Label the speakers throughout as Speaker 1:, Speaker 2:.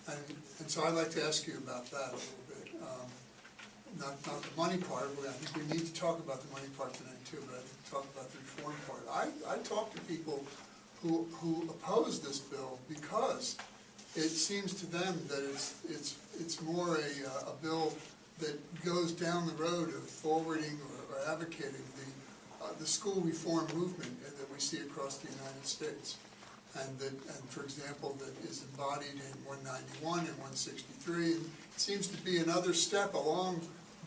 Speaker 1: And so I'd like to ask you about that a little bit. Not the money part, I think we need to talk about the money part tonight too, but I think talk about the reform part. I talk to people who oppose this bill because it seems to them that it's more a bill that goes down the road of forwarding or advocating the school reform movement that we see across the United States. And for example, that is embodied in 191 and 163, and it seems to be another step along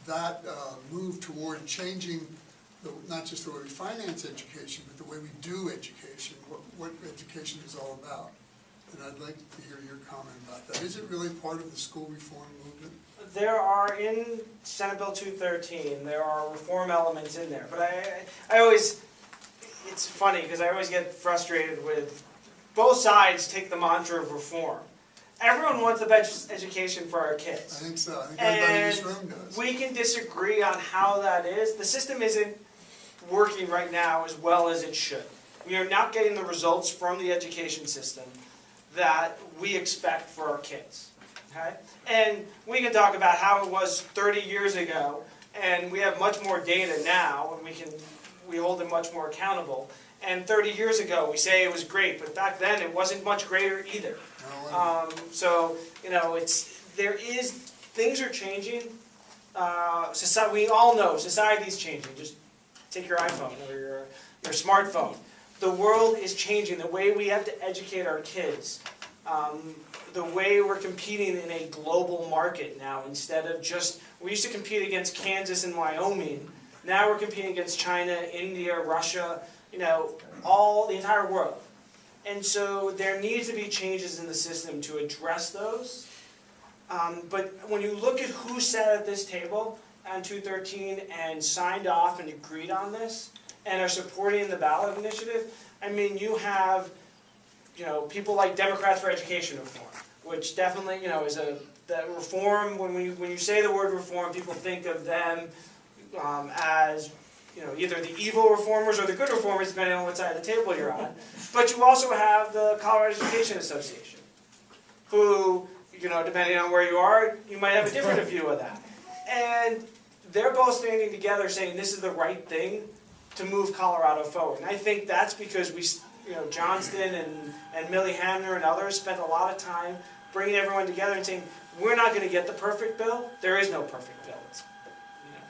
Speaker 1: that move toward changing not just the way we finance education, but the way we do education, what education is all about. And I'd like to hear your comment about that. Is it really part of the school reform movement?
Speaker 2: There are, in Senate Bill 213, there are reform elements in there. But I always, it's funny because I always get frustrated with both sides take the mantra of reform. Everyone wants the best education for our kids.
Speaker 1: I think so. I think everybody in this room does.
Speaker 2: We can disagree on how that is. The system isn't working right now as well as it should. We are not getting the results from the education system that we expect for our kids. Okay? And we can talk about how it was 30 years ago, and we have much more data now, and we hold it much more accountable. And 30 years ago, we say it was great, but back then it wasn't much greater either. So, you know, things are changing. Society, we all know society's changing. Just take your iPhone or your smartphone. The world is changing. The way we have to educate our kids, the way we're competing in a global market now, instead of just, we used to compete against Kansas and Wyoming. Now we're competing against China, India, Russia, you know, the entire world. And so there needs to be changes in the system to address those. But when you look at who sat at this table on 213 and signed off and agreed on this and are supporting the ballot initiative, I mean, you have, you know, people like Democrats for Education Reform, which definitely, you know, is that reform. When you say the word reform, people think of them as, you know, either the evil reformers or the good reformers, depending on what side of the table you're on. But you also have the Colorado Education Association, who, you know, depending on where you are, you might have a different view of that. And they're both standing together saying this is the right thing to move Colorado forward. And I think that's because you know, Johnston and Millie Hamner and others spent a lot of time bringing everyone together and saying, we're not going to get the perfect bill. There is no perfect bill.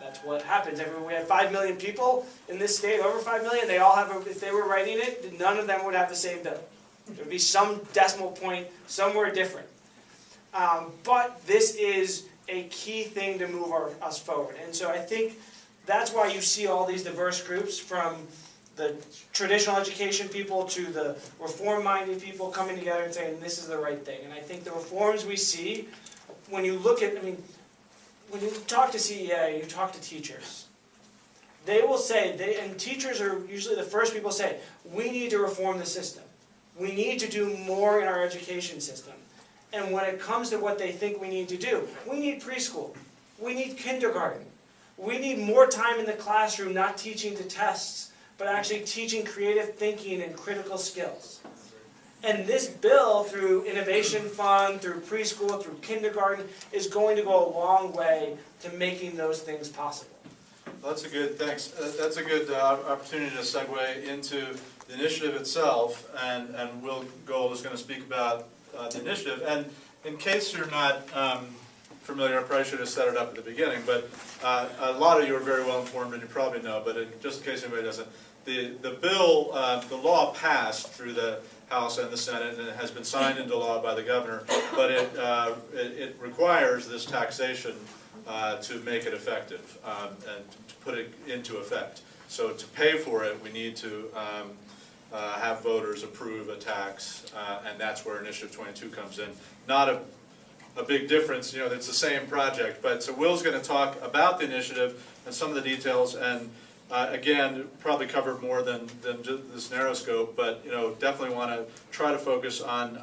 Speaker 2: That's what happens. We have 5 million people in this state, over 5 million. They all have, if they were writing it, none of them would have the same bill. There would be some decimal point somewhere different. But this is a key thing to move us forward. And so I think that's why you see all these diverse groups, from the traditional education people to the reform-minded people, coming together and saying this is the right thing. And I think the reforms we see, when you look at, I mean, when you talk to CEA, you talk to teachers, they will say, and teachers are usually the first people to say, we need to reform the system. We need to do more in our education system. And when it comes to what they think we need to do, we need preschool. We need kindergarten. We need more time in the classroom, not teaching to tests, but actually teaching creative thinking and critical skills. And this bill, through Innovation Fund, through preschool, through kindergarten, is going to go a long way to making those things possible.
Speaker 3: Well, that's a good, thanks. That's a good opportunity to segue into the initiative itself, and Will Gohl is going to speak about the initiative. And in case you're not familiar, I probably should have set it up at the beginning, but a lot of you are very well informed, and you probably know, but just in case anybody doesn't, the bill, the law passed through the House and the Senate, and it has been signed into law by the governor, but it requires this taxation to make it effective and to put it into effect. So to pay for it, we need to have voters approve a tax, and that's where Initiative 22 comes in. Not a big difference, you know, it's the same project, but so Will's going to talk about the initiative and some of the details, and again, probably cover more than just this narrow scope, but you know, definitely want to try to focus on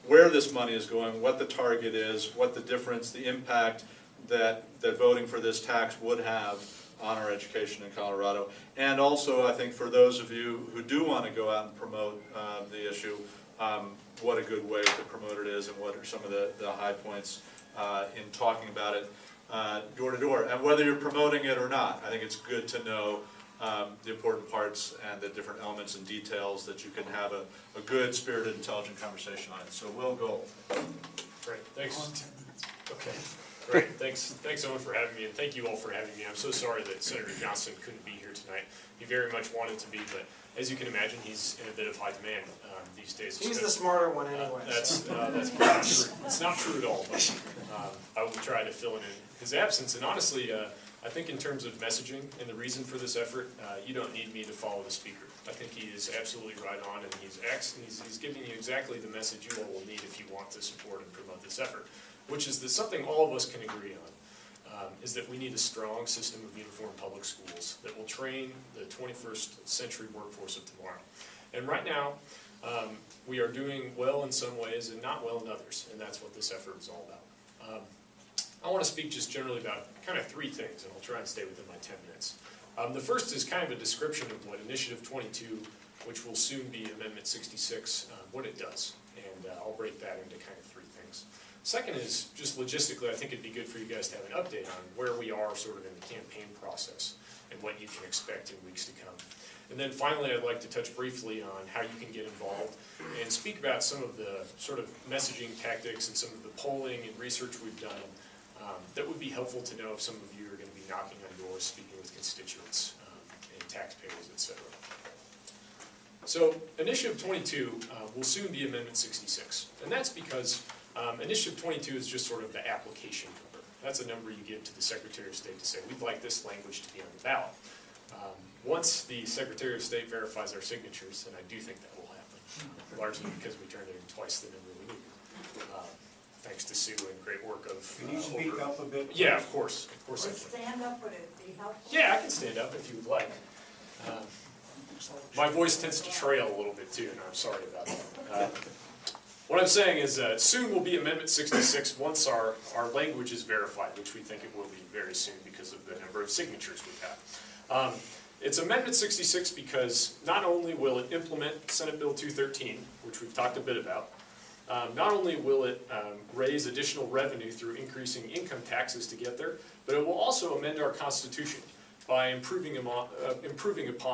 Speaker 3: where this money is going, what the target is, what the difference, the impact that voting for this tax would have on our education in Colorado. And also, I think for those of you who do want to go out and promote the issue, what a good way to promote it is and what are some of the high points in talking about it door to door. And whether you're promoting it or not, I think it's good to know the important parts and the different elements and details that you can have a good, spirited, intelligent conversation on it. So Will Gohl.
Speaker 4: Great, thanks. Okay, great. Thanks Owen for having me, and thank you all for having me. I'm so sorry that Senator Johnson couldn't be here tonight. He very much wanted to be, but as you can imagine, he's in a bit of high demand these days.
Speaker 2: He's the smarter one anyway.
Speaker 4: That's not true. It's not true at all, but I will try to fill in his absence. And honestly, I think in terms of messaging and the reason for this effort, you don't need me to follow the speaker. I think he is absolutely right on, and he's giving you exactly the message you all will need if you want to support and promote this effort, which is that something all of us can agree on, is that we need a strong system of uniform public schools that will train the 21st century workforce of tomorrow. And right now, we are doing well in some ways and not well in others, and that's what this effort is all about. I want to speak just generally about kind of three things, and I'll try and stay within my 10 minutes. The first is kind of a description of what Initiative 22, which will soon be Amendment 66, what it does, and I'll break that into kind of three things. Second is, just logistically, I think it'd be good for you guys to have an update on where we are sort of in the campaign process and what you can expect in weeks to come. And then finally, I'd like to touch briefly on how you can get involved and speak about some of the sort of messaging tactics and some of the polling and research we've done that would be helpful to know if some of you are going to be knocking on doors, speaking with constituents and taxpayers, etc. So Initiative 22 will soon be Amendment 66, and that's because Initiative 22 is just sort of the application number. That's a number you give to the Secretary of State to say, we'd like this language to be on the ballot. Once the Secretary of State verifies our signatures, and I do think that will happen, largely because we turned in twice the number we need, thanks to Sue and great work of...
Speaker 5: Can you speak up a bit?
Speaker 4: Yeah, of course I can.
Speaker 6: Stand up, would it be helpful?
Speaker 4: Yeah, I can stand up if you would like. My voice tends to trail a little bit too, and I'm sorry about that. What I'm saying is soon will be Amendment 66 once our language is verified, which we think it will be very soon because of the number of signatures we've got. It's Amendment 66 because not only will it implement Senate Bill 213, which we've talked a bit about, not only will it raise additional revenue through increasing income taxes to get there, but it will also amend our Constitution by improving upon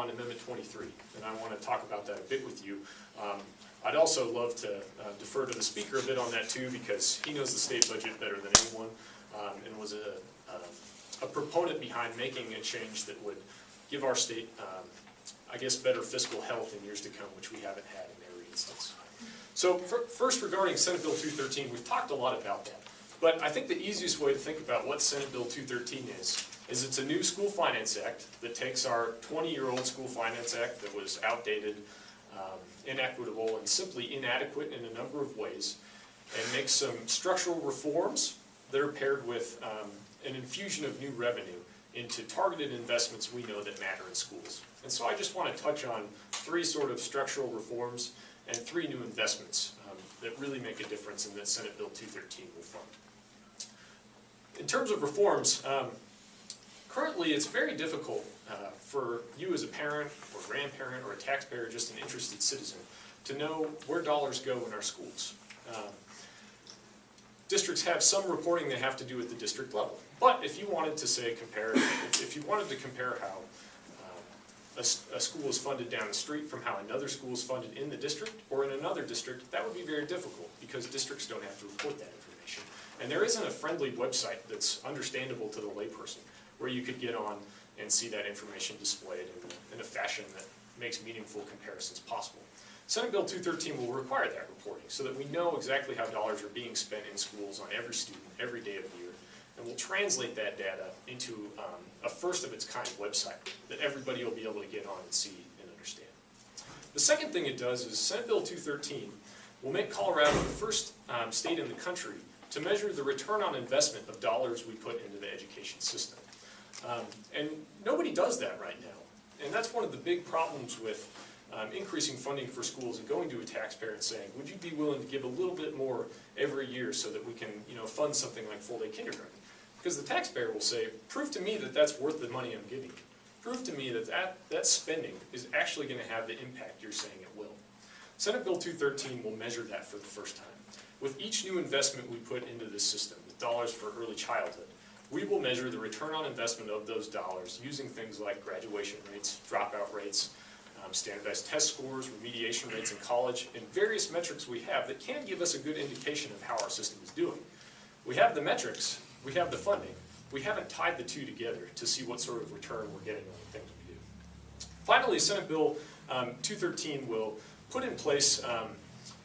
Speaker 4: Amendment 23. And I want to talk about that a bit with you. I'd also love to defer to the Speaker a bit on that too, because he knows the state budget better than anyone, and was a proponent behind making a change that would give our state, I guess, better fiscal health in years to come, which we haven't had in every instance. So first, regarding Senate Bill 213, we've talked a lot about that. But I think the easiest way to think about what Senate Bill 213 is it's a new School Finance Act that takes our 20-year-old School Finance Act that was outdated, inequitable, and simply inadequate in a number of ways, and makes some structural reforms that are paired with an infusion of new revenue into targeted investments we know that matter in schools. And so I just want to touch on three sort of structural reforms and three new investments that really make a difference in that Senate Bill 213 will fund. In terms of reforms, currently it's very difficult for you as a parent or grandparent or a taxpayer, just an interested citizen, to know where dollars go in our schools. Districts have some reporting they have to do at the district level. But if you wanted to say if you wanted to compare how a school is funded down the street from how another school is funded in the district or in another district, that would be very difficult because districts don't have to report that information. And there isn't a friendly website that's understandable to the layperson where you could get on and see that information displayed in a fashion that makes meaningful comparisons possible. Senate Bill 213 will require that reporting so that we know exactly how dollars are being spent in schools on every student, every day of the year, and we'll translate that data into a first-of-its-kind website that everybody will be able to get on and see and understand. The second thing it does is Senate Bill 213 will make Colorado the first state in the country to measure the return on investment of dollars we put into the education system. And nobody does that right now. And that's one of the big problems with increasing funding for schools and going to a taxpayer and saying, would you be willing to give a little bit more every year so that we can fund something like full-day kindergarten? Because the taxpayer will say, prove to me that that's worth the money I'm giving you. Prove to me that that spending is actually going to have the impact you're saying it will. Senate Bill 213 will measure that for the first time. With each new investment we put into this system, with dollars for early childhood, we will measure the return on investment of those dollars using things like graduation rates, dropout rates, standardized test scores, remediation rates in college, and various metrics we have that can give us a good indication of how our system is doing. We have the metrics, we have the funding, we haven't tied the two together to see what sort of return we're getting on the things we do. Finally, Senate Bill 213 will put in place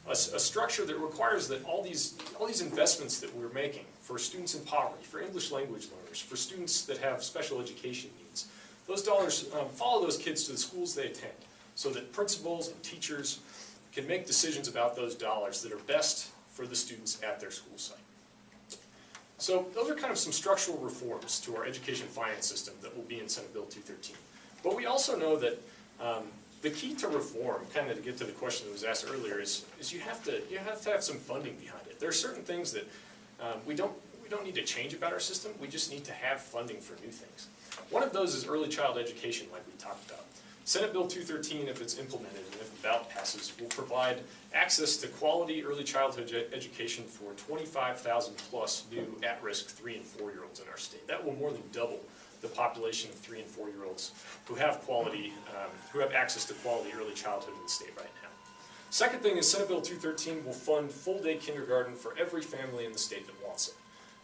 Speaker 4: a structure that requires that all these investments that we're making for students in poverty, for English language learners, for students that have special education needs, those dollars follow those kids to the schools they attend, so that principals and teachers can make decisions about those dollars that are best for the students at their school site. So those are kind of some structural reforms to our education finance system that will be in Senate Bill 213. But we also know that the key to reform, kind of to get to the question that was asked earlier, is you have to have some funding behind it. There are certain things that we don't need to change about our system. We just need to have funding for new things. One of those is early child education, like we talked about. Senate Bill 213, if it's implemented and if the ballot passes, will provide access to quality early childhood education for 25,000 plus new at-risk 3- and 4-year-olds in our state. That will more than double the population of 3- and 4-year-olds who have who have access to quality early childhood in the state right now. Second thing is Senate Bill 213 will fund full-day kindergarten for every family in the state that wants it,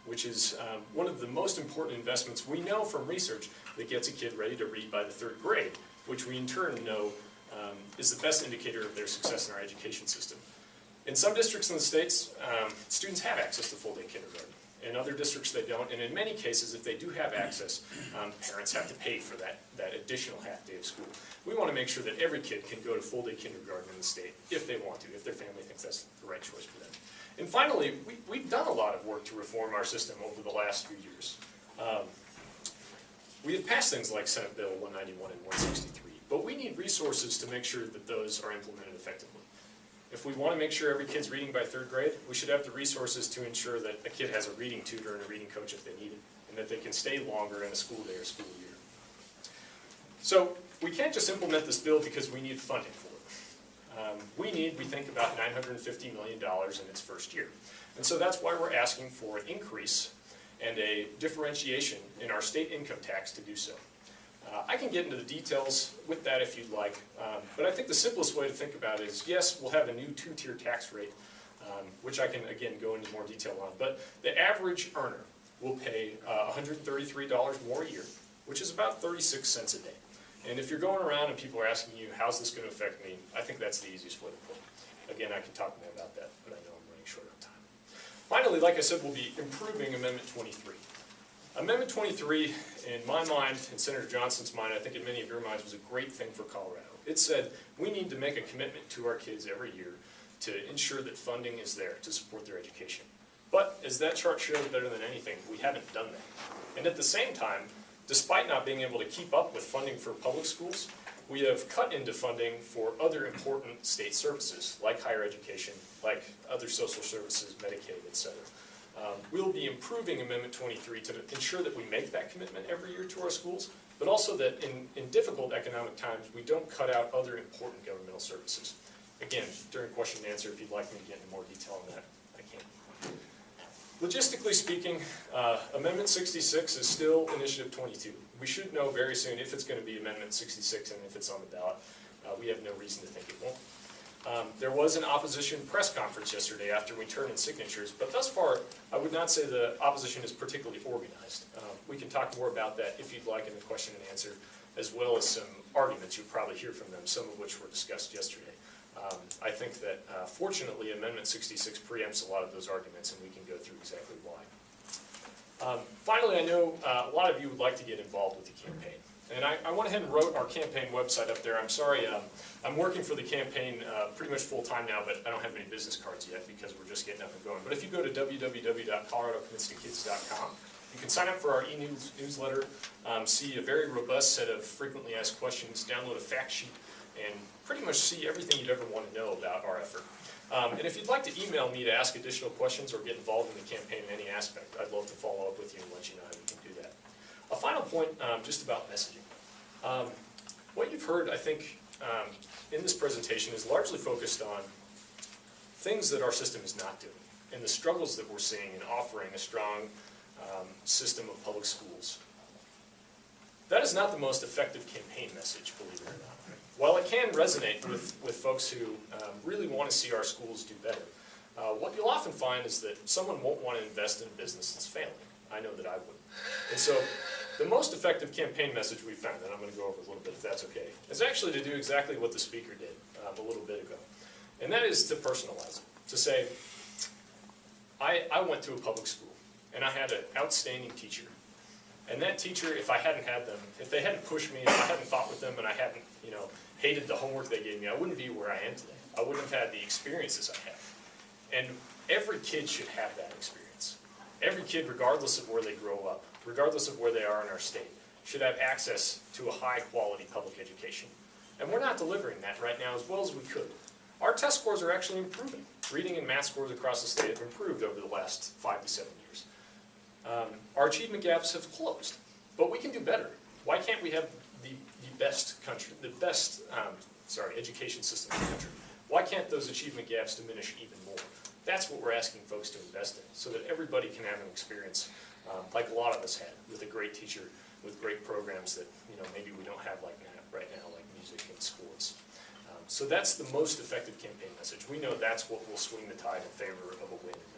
Speaker 4: which is one of the most important investments we know from research that gets a kid ready to read by the 3rd grade, which we in turn know is the best indicator of their success in our education system. In some districts in the states, students have access to full-day kindergarten. In other districts they don't, and in many cases, if they do have access, parents have to pay for that additional half day of school. We want to make sure that every kid can go to full-day kindergarten in the state if they want to, if their family thinks that's the right choice for them. And finally, we've done a lot of work to reform our system over the last few years. We have passed things like Senate Bill 191 and 163, but we need resources to make sure that those are implemented effectively. If we want to make sure every kid's reading by 3rd grade, we should have the resources to ensure that a kid has a reading tutor and a reading coach if they need it, and that they can stay longer in a school day or school year. So we can't just implement this bill because we need funding for it. We think about $950 million in its first year. And so that's why we're asking for an increase and a differentiation in our state income tax to do so. I can get into the details with that if you'd like, but I think the simplest way to think about it is, yes, we'll have a new 2-tier tax rate, which I can, again, go into more detail on, but the average earner will pay $133 more a year, which is about 36 cents a day. And if you're going around and people are asking you, how's this going to affect me, I think that's the easiest way to put it. Again, I can talk more about that, but I know I'm running short on time. Finally, like I said, we'll be improving Amendment 23. Amendment 23, in my mind, in Senator Johnson's mind, I think in many of your minds, was a great thing for Colorado. It said we need to make a commitment to our kids every year to ensure that funding is there to support their education. But, as that chart shows better than anything, we haven't done that. And at the same time, despite not being able to keep up with funding for public schools, we have cut into funding for other important state services, like higher education, like other social services, Medicaid, etc. We'll be improving Amendment 23 to ensure that we make that commitment every year to our schools, but also that in difficult economic times, we don't cut out other important governmental services. Again, during question and answer, if you'd like me to get into more detail on that, I can. Logistically speaking, Amendment 66 is still Initiative 22. We should know very soon if it's going to be Amendment 66 and if it's on the ballot. We have no reason to think it won't. There was an opposition press conference yesterday after we turned in signatures, but thus far, I would not say the opposition is particularly organized. We can talk more about that if you'd like in the question and answer, as well as some arguments you'll probably hear from them, some of which were discussed yesterday. I think that, fortunately, Amendment 66 preempts a lot of those arguments, and we can go through exactly why. Finally, I know a lot of you would like to get involved with the campaign. And I went ahead and wrote our campaign website up there. I'm sorry, I'm working for the campaign pretty much full-time now, but I don't have any business cards yet because we're just getting up and going. But if you go to www.coloradocommitstokids.com, you can sign up for our e-newsletter, see a very robust set of frequently asked questions, download a fact sheet, and pretty much see everything you'd ever want to know about our effort. And if you'd like to email me to ask additional questions or get involved in the campaign in any aspect, I'd love to follow up with you and let you know how you can do that. A final point just about messaging. What you've heard, I think, in this presentation is largely focused on things that our system is not doing and the struggles that we're seeing in offering a strong system of public schools. That is not the most effective campaign message, believe it or not. While it can resonate with folks who really want to see our schools do better, what you'll often find is that someone won't want to invest in a business that's failing. I know that I would. And so the most effective campaign message we found, and I'm going to go over a little bit if that's okay, is actually to do exactly what the speaker did a little bit ago. And that is to personalize it, to say, I went to a public school, and I had an outstanding teacher. And that teacher, if I hadn't had them, if they hadn't pushed me, if I hadn't fought with them, and I hadn't, hated the homework they gave me, I wouldn't be where I am today. I wouldn't have had the experiences I have. And every kid should have that experience. Every kid, regardless of where they grow up, regardless of where they are in our state, should have access to a high-quality public education. And we're not delivering that right now as well as we could. Our test scores are actually improving. Reading and math scores across the state have improved over the last 5 to 7 years. Our achievement gaps have closed, but we can do better. Why can't we have the best country, education system in the country? Why can't those achievement gaps diminish even more? That's what we're asking folks to invest in, so that everybody can have an experience like a lot of us had, with a great teacher, with great programs that maybe we don't have like right now, like music and sports. So that's the most effective campaign message. We know that's what will swing the tide in favor of a win in